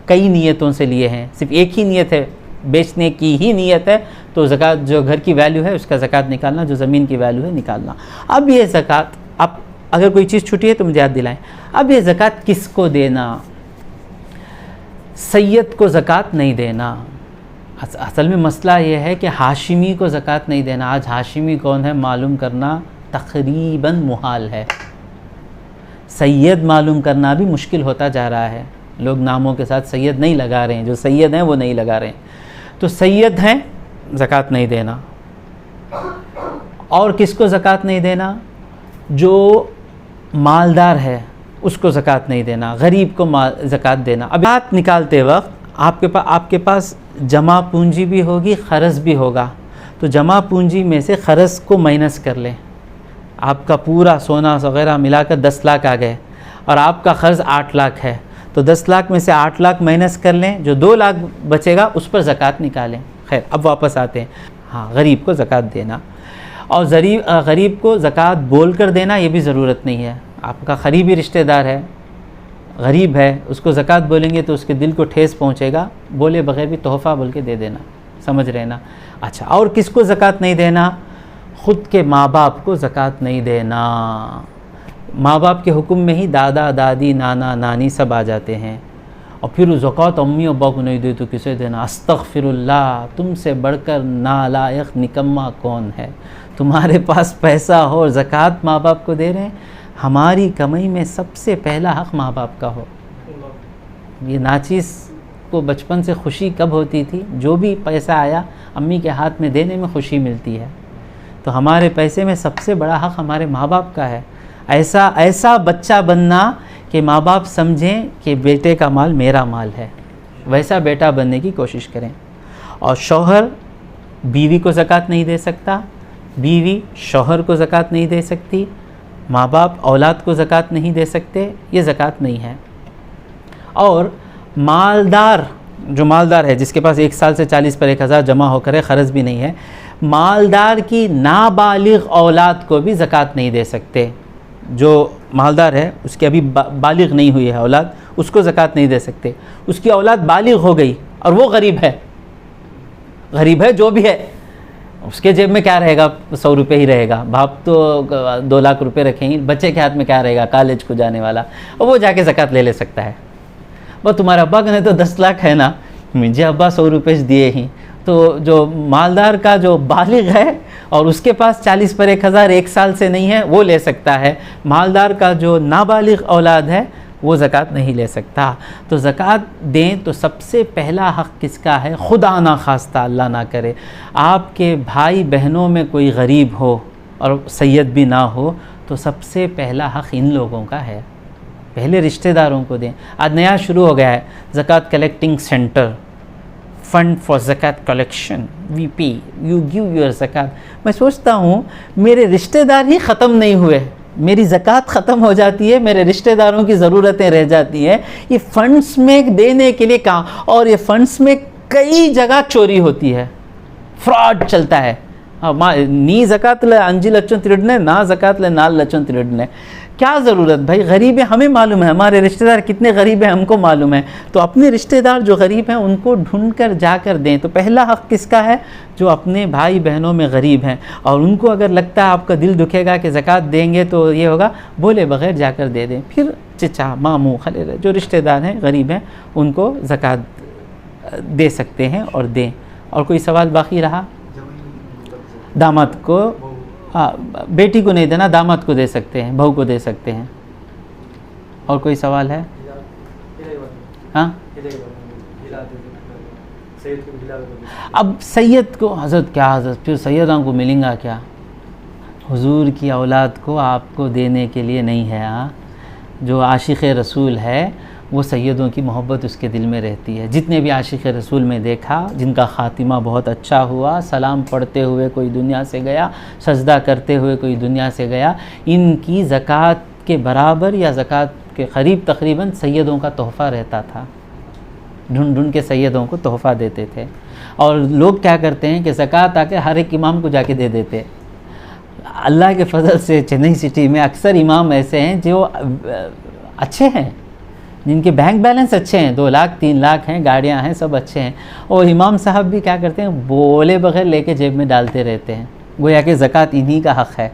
कई नीयतों से लिए हैं, सिर्फ एक ही नीयत है, बेचने की ही नीयत है, तो ज़कात जो घर की वैल्यू है उसका ज़कात निकालना, जो ज़मीन की वैल्यू है निकालना। अब ये ज़कात, आप अगर कोई चीज़ छुट्टी है तो मुझे याद दिलाएं। अब ये ज़कात किसको देना? सैयद को ज़कात नहीं देना। असल में मसला ये है कि हाशिमी को ज़कात नहीं देना। आज हाशिमी कौन है मालूम करना तकरीबन मुहाल है। सैयद मालूम करना भी मुश्किल होता जा रहा है, लोग नामों के साथ सैयद नहीं लगा रहे हैं, जो सैयद हैं वो नहीं लगा रहे हैं। तो सैयद हैं, ज़कात नहीं देना। और किसको ज़कात नहीं देना? जो मालदार है उसको ज़कात नहीं देना, गरीब को ज़कात देना। अब ज़कात निकालते वक्त आपके पास जमा पूंजी भी होगी, ख़र्ज़ भी होगा, तो जमा पूंजी में से ख़र्ज़ को माइनस कर लें। आपका पूरा सोना वगैरह मिलाकर 10 लाख आ गए और आपका ख़र्ज़ 8 लाख है, तो 10 लाख में से 8 लाख माइनस कर लें, जो 2 लाख बचेगा उस पर ज़कात निकालें। खैर, अब वापस आते हैं। हाँ, गरीब को ज़कात देना, और गरीब को ज़कात बोल कर देना ये भी ज़रूरत नहीं है। आपका करीबी रिश्तेदार है, गरीब है, उसको ज़कात बोलेंगे तो उसके दिल को ठेस पहुँचेगा, बोले बग़ैर भी तोहफ़ा बोल के दे देना, समझ रहे ना। अच्छा, और किसको ज़कात नहीं देना? ख़ुद के माँ बाप को ज़कात नहीं देना। माँ बाप के हुक्म में ही दादा दादी नाना नानी सब आ जाते हैं। और फिर ज़कात अम्मी अब्बा को नहीं दे तो किसे देना? अस्तग़फ़िरुल्लाह, तुमसे बढ़कर नालायक निकम्मा कौन है? तुम्हारे पास पैसा हो और ज़कात माँ बाप को दे रहे हैं। हमारी कमाई में सबसे पहला हक़ माँ बाप का हो। ये नाचीज़ को बचपन से खुशी कब होती थी? जो भी पैसा आया अम्मी के हाथ में देने में खुशी मिलती है। तो हमारे पैसे में सबसे बड़ा हक़ हमारे माँ बाप का है। ऐसा बच्चा बनना कि माँ बाप समझें कि बेटे का माल मेरा माल है, वैसा बेटा बनने की कोशिश करें। और शौहर बीवी को ज़कात नहीं दे सकता, बीवी शौहर को ज़कात नहीं दे सकती, माँ बाप औलाद को ज़कात नहीं दे सकते, ये ज़कात नहीं है। और मालदार, जो मालदार है, जिसके पास 1 साल से 40 पर 1000 जमा होकर है, ख़र्ज भी नहीं है, मालदार की नाबालिग औलाद को भी ज़कात नहीं दे सकते। जो मालदार है उसकी अभी बालिग नहीं हुई है औलाद, उसको ज़कात नहीं दे सकते। उसकी औलाद बालिग हो गई और वो गरीब है जो भी है, उसके जेब में क्या रहेगा, 100 रुपये ही रहेगा। बाप तो 2 लाख रुपए रखेंगे, बच्चे के हाथ में क्या रहेगा, कॉलेज को जाने वाला, और वो जाके ज़कात ले सकता है। वो तुम्हारे अब्बा ने तो 10 लाख है ना, मुझे अब्बा 100 रुपये दिए ही। तो जो मालदार का जो बालिग है और उसके पास 40 पर 1000 1 साल से नहीं है, वो ले सकता है। मालदार का जो नाबालिग औलाद है वो ज़कात नहीं ले सकता। तो ज़कात दें तो सबसे पहला हक़ किसका है? खुदा ना खास्ता, अल्लाह ना करे, आपके भाई बहनों में कोई गरीब हो और सैयद भी ना हो, तो सबसे पहला हक़ इन लोगों का है। पहले रिश्तेदारों को दें। आज नया शुरू हो गया है ज़कात कलेक्टिंग सेंटर, फंड फॉर ज़कात कलेक्शन, VP, यू गिव योर ज़कात। मैं सोचता हूँ मेरे रिश्तेदार ही ख़त्म नहीं हुए, मेरी ज़कात ख़त्म हो जाती है, मेरे रिश्तेदारों की ज़रूरतें रह जाती हैं, ये फ़ंड्स में देने के लिए कहाँ। और ये फ़ंड्स में कई जगह चोरी होती है, फ्रॉड चलता है। नी ज़कात ले अंजी लच्चों तिरडने, ना ज़कात ले नाल लच्चों तिरडने। क्या ज़रूरत भाई, गरीब है, हमें मालूम है, हमारे रिश्तेदार कितने गरीब हैं हमको मालूम है। तो अपने रिश्तेदार जो गरीब हैं उनको ढूंढ कर जाकर दें। तो पहला हक़ किसका है? जो अपने भाई बहनों में गरीब हैं। और उनको अगर लगता है, आपका दिल दुखेगा कि ज़कात देंगे तो ये होगा, बोले बग़ैर जाकर दे दें। फिर चचा मामू खले जो रिश्तेदार हैं गरीब हैं उनको ज़कात दे सकते हैं और दें। और कोई सवाल बाकी रहा? दामाद को, बेटी को नहीं देना, दामाद को दे सकते हैं, बहू को दे सकते हैं। और कोई सवाल है? हाँ, अब सैयद को, हज़रत क्या हज़रत, फिर सैयदां को मिलेंगा क्या? हुजूर की औलाद को आपको देने के लिए नहीं है। हाँ, जो आशिक़ रसूल है वो सैयदों की मोहब्बत उसके दिल में रहती है। जितने भी आशिक़ रसूल में देखा जिनका ख़ातिमा बहुत अच्छा हुआ, सलाम पढ़ते हुए कोई दुनिया से गया, सजदा करते हुए कोई दुनिया से गया, इनकी ज़कात के बराबर या ज़कात के करीब तकरीबन सैयदों का तोहफ़ा रहता था। ढूंढ ढूंढ के सैयदों को तोहफ़ा देते थे। और लोग क्या करते हैं कि ज़कात आके हर एक इमाम को जाके दे देते। अल्लाह के फजल से चेन्नई सिटी में अक्सर इमाम ऐसे हैं जो अच्छे हैं, जिनके बैंक बैलेंस अच्छे हैं, 2 लाख 3 लाख हैं, गाड़ियां हैं, सब अच्छे हैं। और इमाम साहब भी क्या करते हैं, बोले बगैर लेके जेब में डालते रहते हैं, गोया कि ज़कात इन्हीं का हक़ है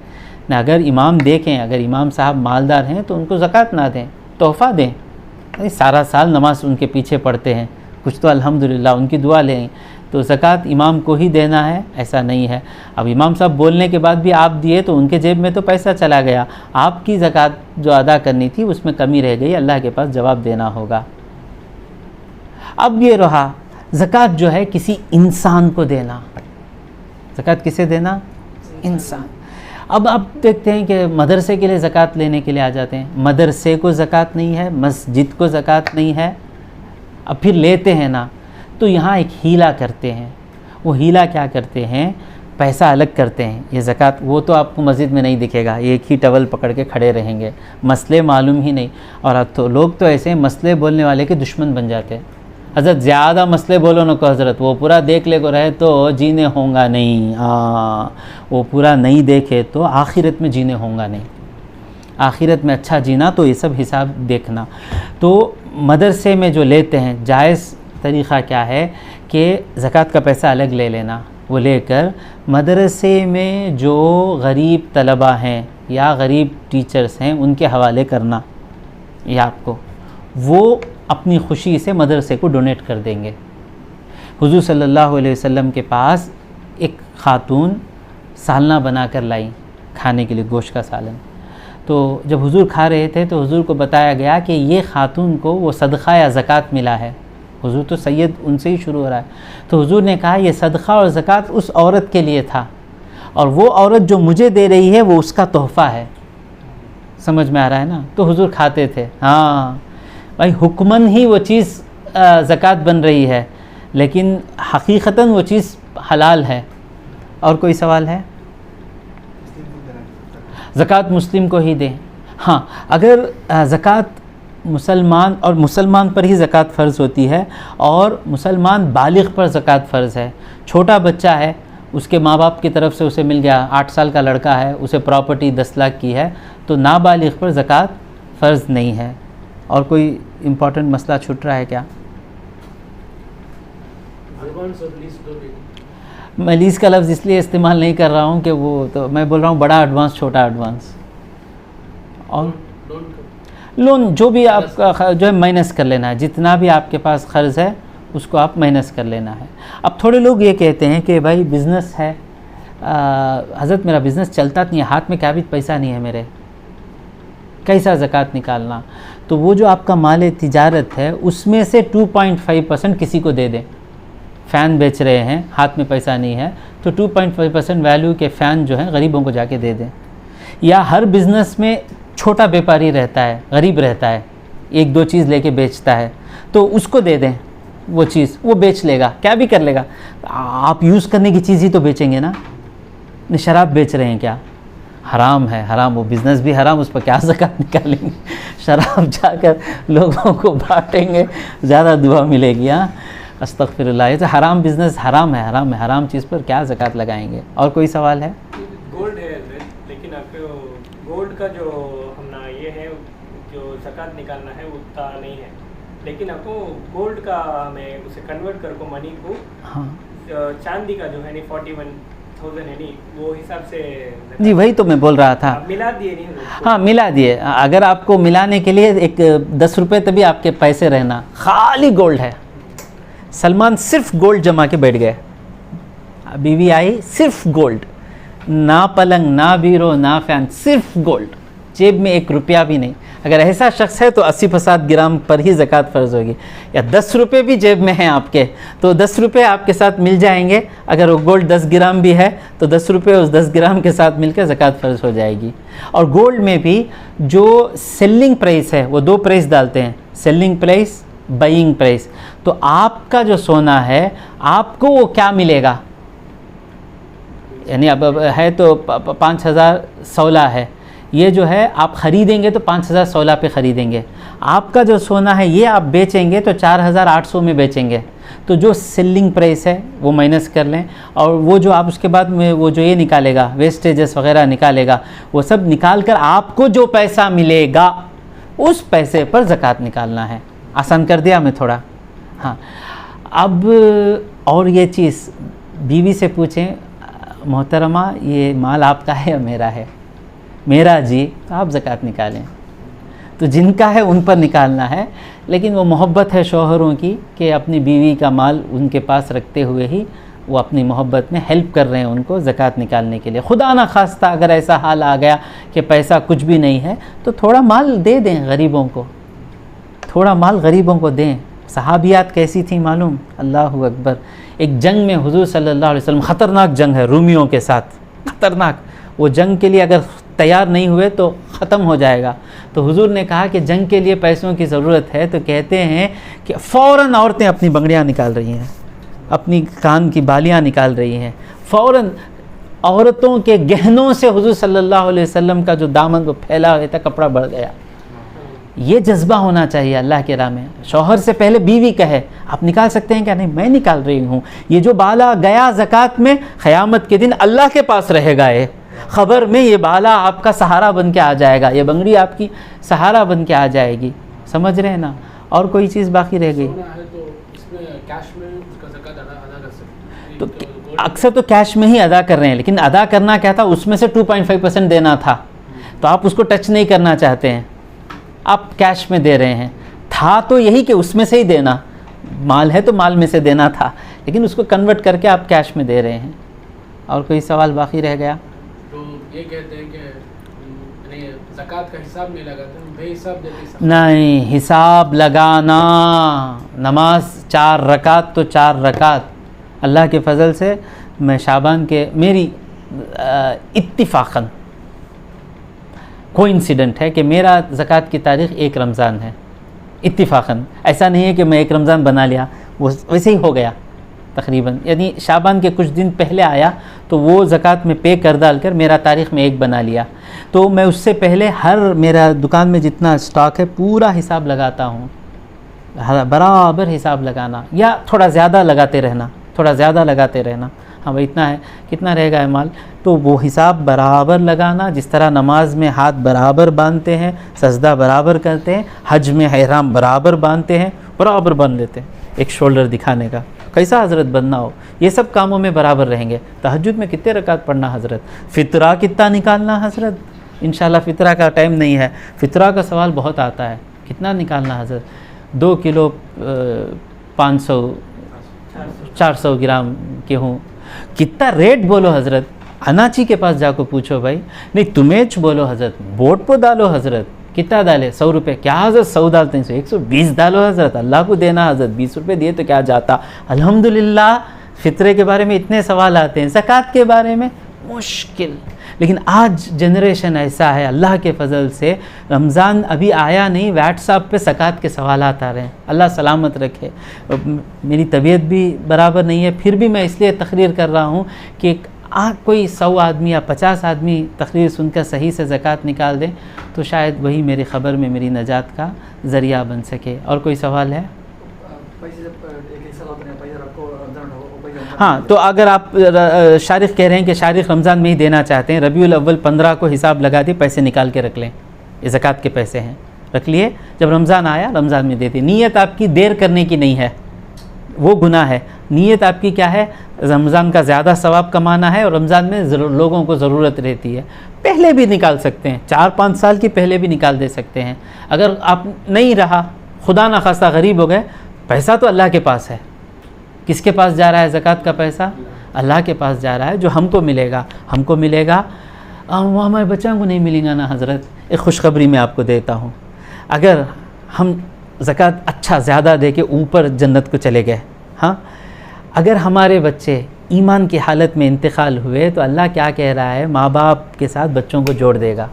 ना। अगर इमाम देखें, अगर इमाम साहब मालदार हैं तो उनको ज़कात ना दें, तोहफ़ा दें। सारा साल नमाज उनके पीछे पढ़ते हैं, कुछ तो अल्हम्दुलिल्लाह उनकी दुआ लें। तो ज़कात इमाम को ही देना है ऐसा नहीं है। अब इमाम साहब बोलने के बाद भी आप दिए तो उनके जेब में तो पैसा चला गया, आपकी ज़कात जो अदा करनी थी उसमें कमी रह गई, अल्लाह के पास जवाब देना होगा। अब ये रहा ज़कात जो है किसी इंसान को देना। ज़कात किसे देना? इंसान। अब आप देखते हैं कि मदरसे के लिए ज़कात लेने के लिए आ जाते हैं, मदरसे को ज़कात नहीं है, मस्जिद को ज़कात नहीं है, अब फिर लेते हैं ना। तो यहाँ एक हीला करते हैं। वो हीला क्या करते हैं, पैसा अलग करते हैं। ये ज़कात वो तो आपको मस्जिद में नहीं दिखेगा, एक ही टवल पकड़ के खड़े रहेंगे, मसले मालूम ही नहीं। और अब तो लोग तो ऐसे मसले बोलने वाले के दुश्मन बन जाते हैं। हज़रत ज़्यादा मसले बोलो न को हज़रत, वो पूरा देख ले को रहे तो जीने होगा नहीं। वो पूरा नहीं देखे तो आखिरत में जीने होगा नहीं, आखिरत में अच्छा जीना तो ये सब हिसाब देखना। तो मदरसे में जो लेते हैं, जायज़ तरीक़ा क्या है कि ज़कात का पैसा अलग ले लेना, वो लेकर मदरसे में जो गरीब तलबा हैं या गरीब टीचर्स हैं उनके हवाले करना, या आपको वो अपनी खुशी से मदरसे को डोनेट कर देंगे। हुज़ूर सल्लल्लाहु अलैहि वसल्लम के पास एक खातून सालना बना कर लाई खाने के लिए, गोश्त का सालन। तो जब हुज़ूर खा रहे थे तो हुज़ूर को बताया गया कि ये खातून को वो सदक़ा या ज़कात मिला है। हुज़ूर तो सैयद उनसे ही शुरू हो रहा है। तो हुज़ूर ने कहा ये सदक़ा और ज़कात उस औरत के लिए था। और वो औरत जो मुझे दे रही है वो उसका तोहफ़ा है। समझ में आ रहा है ना? तो हुजूर खाते थे। हाँ भाई, हुक्मन ही वो चीज़ ज़कात बन रही है, लेकिन हकीकतन वो चीज़ हलाल है। और कोई सवाल है? ज़कात मुस्लिम को ही दें। हाँ, अगर ज़कात मुसलमान, और मुसलमान पर ही ज़कात फ़र्ज़ होती है, और मुसलमान बालिग़ पर ज़कात फ़र्ज़ है। छोटा बच्चा है, उसके माँ बाप की तरफ से उसे मिल गया, 8 साल का लड़का है, उसे प्रॉपर्टी 10 लाख की है, तो नाबालिग़ पर ज़कात फ़र्ज़ नहीं है। और कोई इम्पॉर्टेंट मसला छूट रहा है क्या? मैं लीज़ का लफ्ज़ इसलिए इस्तेमाल नहीं कर रहा हूँ कि वो, तो मैं बोल रहा हूँ बड़ा एडवांस, छोटा एडवांस। और लोन जो भी आपका जो है माइनस कर लेना है, जितना भी आपके पास ख़र्ज़ है उसको आप माइनस कर लेना है। अब थोड़े लोग ये कहते हैं कि भाई बिज़नेस है, हज़रत मेरा बिज़नेस चलता नहीं है, हाथ में क्या भी पैसा नहीं है मेरे, कैसा ज़कात निकालना? तो वो जो आपका माल तिजारत है उसमें से 2.5% किसी को दे दें। फ़ैन बेच रहे हैं, हाथ में पैसा नहीं है, तो 2.5% वैल्यू के फ़ैन जो हैं गरीबों को जाके दे दें। या हर बिज़नेस में छोटा व्यापारी रहता है, गरीब रहता है, 1-2 चीज़ लेके बेचता है, तो उसको दे दें वो चीज़, वो बेच लेगा, क्या भी कर लेगा। आप यूज़ करने की चीज़ ही तो बेचेंगे ना। नहीं, शराब बेच रहे हैं क्या? हराम है, हराम, वो बिज़नेस भी हराम, उस पर क्या ज़कात निकालेंगे? शराब जाकर लोगों को बांटेंगे, ज़्यादा दुआ मिलेगी। हाँ, अस्तग़फिरुल्लाह, ये तो हराम बिज़नेस, हराम है, हराम है, हराम चीज़ पर क्या ज़कात लगाएंगे? और कोई सवाल है? गोल्ड है, लेकिन आपको गोल्ड का जो हमना ये है, जो ज़कात निकालना है उतना नहीं है, लेकिन आपको गोल्ड का हमें उसे कन्वर्ट कर को मनी को, हाँ चांदी का जो है नहीं 41,000 है नहीं, वो हिसाब से जी, वही तो मैं बोल रहा था। मिला दिए नहीं? हाँ, मिला दिए। अगर आपको मिलाने के लिए एक 10 रुपये तभी आपके पैसे रहना, खाली गोल्ड है। सलमान सिर्फ गोल्ड जमा के बैठ गए, बीवी आई, सिर्फ गोल्ड, ना पलंग, ना बीरो, ना फ़ैन, सिर्फ गोल्ड, जेब में 1 रुपया भी नहीं। अगर ऐसा शख्स है तो 80% ग्राम पर ही ज़कात फ़र्ज़ होगी। या 10 रुपये भी जेब में हैं आपके, तो 10 रुपये आपके साथ मिल जाएंगे। अगर वो गोल्ड 10 ग्राम भी है तो 10 रुपये उस 10 ग्राम के साथ मिलकर ज़कात फ़र्ज़ हो जाएगी। और गोल्ड में भी जो सेलिंग प्राइस है वो 2 प्राइस डालते हैं, सेलिंग प्राइस, बाइंग प्राइस। तो आपका जो सोना है आपको वो क्या मिलेगा, यानी अब है तो 5,016 है, ये जो है आप ख़रीदेंगे तो 5,016 पे ख़रीदेंगे। आपका जो सोना है ये आप बेचेंगे तो 4,800 में बेचेंगे। तो जो सेलिंग प्राइस है वो माइनस कर लें, और वो जो आप उसके बाद में वो जो ये निकालेगा, वेस्टेजेस वगैरह निकालेगा, वो सब निकाल कर आपको जो पैसा मिलेगा उस पैसे पर ज़कात निकालना है। आसान कर दिया मैं थोड़ा। हाँ, अब और ये चीज़ बीवी से पूछें, मोहतरमा ये माल आपका है या मेरा है? मेरा जी, तो आप ज़कात निकालें। तो जिनका है उन पर निकालना है, लेकिन वो मोहब्बत है शौहरों की कि अपनी बीवी का माल उनके पास रखते हुए ही वो अपनी मोहब्बत में हेल्प कर रहे हैं उनको ज़कात निकालने के लिए। खुदा ना खास्ता अगर ऐसा हाल आ गया कि पैसा कुछ भी नहीं है तो थोड़ा माल दे दें गरीबों को, थोड़ा माल गरीबों को दें। सहाबियात कैसी थी मालूम? अल्लाहु अकबर। एक जंग में हुजूर सल्लल्लाहु अलैहि वसल्लम, ख़तरनाक जंग है रूमियों के साथ, ख़तरनाक, वो जंग के लिए अगर तैयार नहीं हुए तो ख़त्म हो जाएगा। तो हुजूर ने कहा कि जंग के लिए पैसों की ज़रूरत है, तो कहते हैं कि फ़ौरन औरतें अपनी बंगड़ियाँ निकाल रही हैं, अपनी कान की बालियाँ निकाल रही हैं, फ़ौरन औरतों के गहनों से हुजूर सल्लल्लाहु अलैहि वसल्लम का जो दामन वो फैला हुआ था, कपड़ा बढ़ गया। ये जज्बा होना चाहिए अल्लाह के राह में। शौहर से पहले बीवी कहे आप निकाल सकते हैं क्या? नहीं, मैं निकाल रही हूँ। ये जो बाला गया ज़कात में, क़यामत के दिन अल्लाह के पास रहेगा। ये ख़बर में ये बाला आपका सहारा बन के आ जाएगा, ये बंगड़ी आपकी सहारा बन के आ जाएगी। समझ रहे हैं ना? और कोई चीज़ बाकी रह गई? तो अक्सर तो कैश में ही अदा कर रहे हैं, लेकिन अदा करना क्या था, उसमें से 2.5% देना था, तो आप उसको टच नहीं करना चाहते हैं, आप कैश में दे रहे हैं। था तो यही कि उसमें से ही देना, माल है तो माल में से देना था, लेकिन उसको कन्वर्ट करके आप कैश में दे रहे हैं। और कोई सवाल बाकी रह गया? तो ये कहते हैं कि ज़कात का हिसाब नहीं लगाते, बेहिसाब देते। नहीं, हिसाब लगाना। नमाज 4 रकात तो 4 रकात। अल्लाह के फ़ज़ल से मैं शाबान के, मेरी इत्तिफाकन कोइंसिडेंट है कि मेरा ज़कात की तारीख़ 1 रमज़ान है, इत्तिफाकन। ऐसा नहीं है कि मैं 1 रमज़ान बना लिया, वो वैसे ही हो गया तकरीबन, यानी शाबान के कुछ दिन पहले आया तो वो ज़कात में पे कर डाल कर मेरा तारीख़ में 1 बना लिया। तो मैं उससे पहले हर मेरा दुकान में जितना स्टॉक है पूरा हिसाब लगाता हूँ, बराबर हिसाब लगाना, या थोड़ा ज़्यादा लगाते रहना, थोड़ा ज़्यादा लगाते रहना, हाँ भाई इतना है, कितना रहेगा है माल, तो वो हिसाब बराबर लगाना। जिस तरह नमाज में हाथ बराबर बांधते हैं, सजदा बराबर करते हैं, हज में ihram बराबर बांधते हैं, बराबर बांध लेते हैं, एक शोल्डर दिखाने का। कैसा हज़रत बनना हो, ये सब कामों में बराबर रहेंगे। तहज्जुद में कितने रकात पढ़ना हज़रत, फ़ितरा कितना निकालना हज़रत, इंशाल्लाह फ़ितरा का टाइम नहीं है, फ़ितरा का सवाल बहुत आता है, कितना निकालना हज़रत, 2 किलो 400 ग्राम गेहूँ, कितना रेट बोलो हज़रत, अनाची के पास जाकर पूछो भाई, नहीं तुम्हें बोलो हज़रत, बोर्ड पर डालो हज़रत, कितना डाले, 100 रुपये, क्या हज़रत 100 डालते हैं, 120 डालो हज़रत, अल्लाह को देना हज़रत, 20 रुपये दिए तो क्या जाता। अल्हम्दुलिल्लाह फ़ितरे के बारे में इतने सवाल आते हैं, ज़कात के बारे में मुश्किल। लेकिन आज जनरेशन ऐसा है, अल्लाह के फ़ज़ल से रमज़ान अभी आया नहीं, व्हाट्सएप पे ज़कात के सवाल आ रहे हैं, अल्लाह सलामत रखे। मेरी तबीयत भी बराबर नहीं है, फिर भी मैं इसलिए तकरीर कर रहा हूँ कि कोई 100 आदमी या 50 आदमी तकरीर सुनकर सही से ज़कात निकाल दें तो शायद वही मेरी ख़बर में मेरी नजात का ज़रिया बन सके। और कोई सवाल है? हाँ, तो अगर आप शारिक कह रहे हैं कि शारिक रमज़ान में ही देना चाहते हैं, रबीउल अव्वल 15 को हिसाब लगा दिए, पैसे निकाल के रख लें, ये ज़कात के पैसे हैं, रख लिए, जब रमज़ान आया रमज़ान में दे दिए। नीयत आपकी देर करने की नहीं है, वो गुनाह है। नीयत आपकी क्या है, रमज़ान का ज़्यादा सवाब कमाना है, और रमज़ान में लोगों को ज़रूरत रहती है, पहले भी निकाल सकते हैं, 4-5 साल की पहले भी निकाल दे सकते हैं। अगर आप नहीं रहा, खुदा ना खास्ता गरीब हो गए, पैसा तो अल्लाह के पास है, किसके पास जा रहा है ज़कात का पैसा? अल्लाह के पास जा रहा है, जो हमको मिलेगा हमको मिलेगा, वो हमारे बच्चों को नहीं मिलेगा ना हज़रत। एक खुशखबरी मैं आपको देता हूँ, अगर हम ज़कात अच्छा ज़्यादा दे के ऊपर जन्नत को चले गए, हाँ, अगर हमारे बच्चे ईमान की हालत में इंतकाल हुए तो अल्लाह क्या कह रहा है, माँ बाप के साथ बच्चों को जोड़ देगा।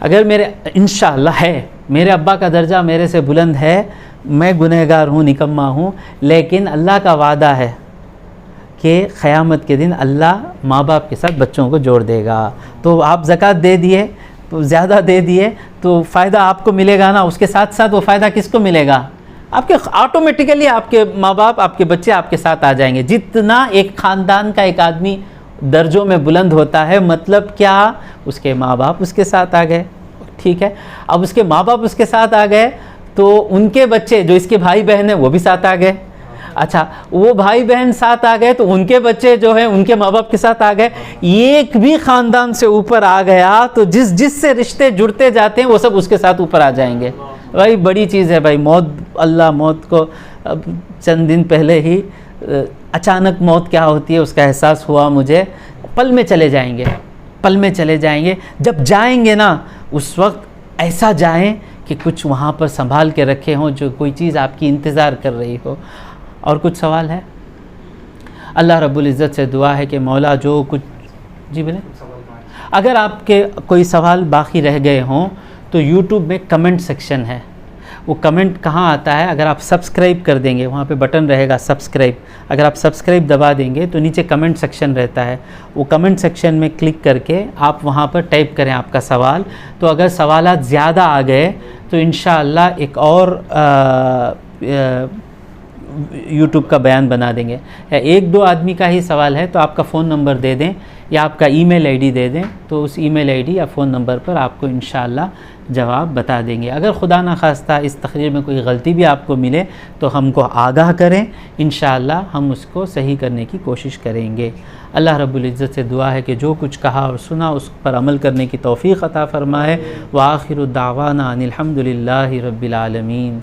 अगर मेरे इंशाअल्लाह है, मेरे अब्बा का दर्जा मेरे से बुलंद है, मैं गुनहगार हूँ, निकम्मा हूँ, लेकिन अल्लाह का वादा है कि क़यामत के दिन अल्लाह माँ बाप के साथ बच्चों को जोड़ देगा। तो आप ज़कात दे दिए, तो ज़्यादा दे दिए तो फ़ायदा आपको मिलेगा ना, उसके साथ साथ वो फ़ायदा किसको मिलेगा? आपके ऑटोमेटिकली आपके माँ बाप, आपके बच्चे आपके साथ आ जाएंगे। जितना एक ख़ानदान का एक आदमी दर्जों में बुलंद होता है, मतलब क्या, उसके माँ बाप उसके साथ आ गए, ठीक है। अब उसके माँ बाप उसके साथ आ गए तो उनके बच्चे जो इसके भाई बहन हैं वो भी साथ आ गए। अच्छा, वो भाई बहन साथ आ गए तो उनके बच्चे जो हैं उनके माँ बाप के साथ आ गए। एक भी ख़ानदान से ऊपर आ गया तो जिससे रिश्ते जुड़ते जाते हैं वो सब उसके साथ ऊपर आ जाएंगे। भाई बड़ी चीज़ है भाई, मौत, अल्लाह मौत को अब चंद दिन पहले ही अचानक मौत क्या होती है उसका एहसास हुआ मुझे। पल में चले जाएंगे, पल में चले जाएंगे। जब जाएंगे ना उस वक्त ऐसा जाएं कि कुछ वहाँ पर संभाल के रखे हों, जो कोई चीज़ आपकी इंतज़ार कर रही हो। और कुछ सवाल है? अल्लाह रब्बुल इज़्ज़त से दुआ है कि मौला जो कुछ, जी बोले, अगर आपके कोई सवाल बाकी रह गए हों तो यूट्यूब में कमेंट सेक्शन है, वो कमेंट कहाँ आता है, अगर आप सब्सक्राइब कर देंगे, वहाँ पे बटन रहेगा सब्सक्राइब, अगर आप सब्सक्राइब दबा देंगे तो नीचे कमेंट सेक्शन रहता है, वो कमेंट सेक्शन में क्लिक करके आप वहाँ पर टाइप करें आपका सवाल। तो अगर सवालात ज़्यादा आ गए तो इंशाअल्लाह एक और यूट्यूब का बयान बना देंगे। एक दो आदमी का ही सवाल है तो आपका फ़ोन नंबर दे दें या आपका ईमेल आईडी दे दें, तो उस ईमेल आईडी या फ़ोन नंबर पर आपको इंशाअल्लाह जवाब बता देंगे। अगर खुदा ना खास्ता इस तकरीर में कोई गलती भी आपको मिले तो हमको आगाह करें, इंशाअल्लाह हम उसको सही करने की कोशिश करेंगे। अल्लाह रब्बुल इज़्ज़त से दुआ है कि जो कुछ कहा और सुना उस पर अमल करने की तौफ़ीक़ अता फ़रमाए। व आखिरु दावाना अनिल हम्दुलिल्लाहि रब्बिल आलमीन।